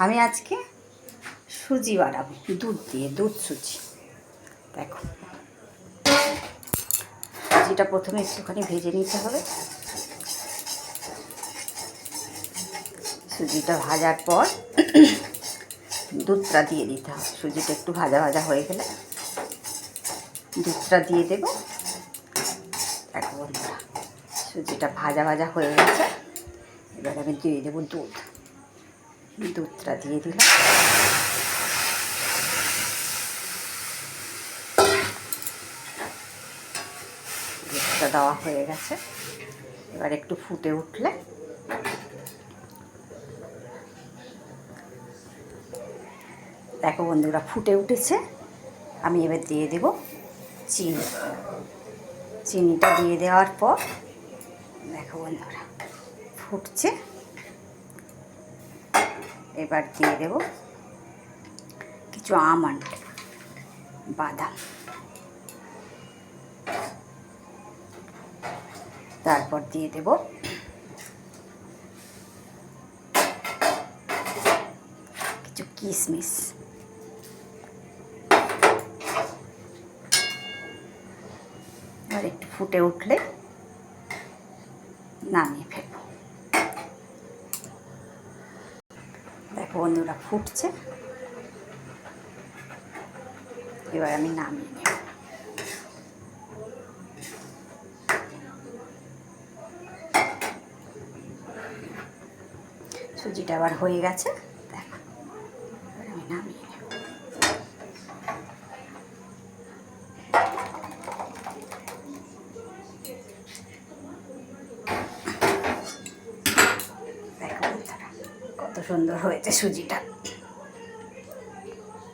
আমি আজকে সুজি বানাবো দুধ দিয়ে, দুধ সুজি। দেখো, সুজিটা প্রথমে একটুখানি ভেজে নিতে হবে। সুজিটা ভাজার পর দুধটা দিয়ে দিতে হবে। সুজিটা একটু ভাজা ভাজা হয়ে গেলে দুধটা দিয়ে দেবো। দেখো বন্ধুরা, সুজিটা ভাজা ভাজা হয়ে গেছে। এবার আমি দিয়ে দেবো দুধ। দুধটা দিয়ে দিলাম। দুধটা দেওয়া হয়ে গেছে। এবার একটু ফুটে উঠলে দেখো বন্ধুরা, ফুটে উঠেছে। আমি এবার দিয়ে দেব চিনি। চিনিটা দিয়ে দেওয়ার পর দেখো বন্ধুরা ফুটছে। এবার দিয়ে দেব কিছু আমন্ড, বাদাম, তারপর দিয়ে দেব কিছু কিশমিশ। আর একটু ফুটে উঠলে নামিয়ে ফেলবো। দেখো বন্ধুরা ফুটছে। এবার আমি নামিয়ে নেব। সুজিটা আবার হয়ে গেছে। দেখো, এবার আমি নামিয়ে নেব। দেখো বন্ধুরা কত সুন্দর হয়েছে সুজিটা।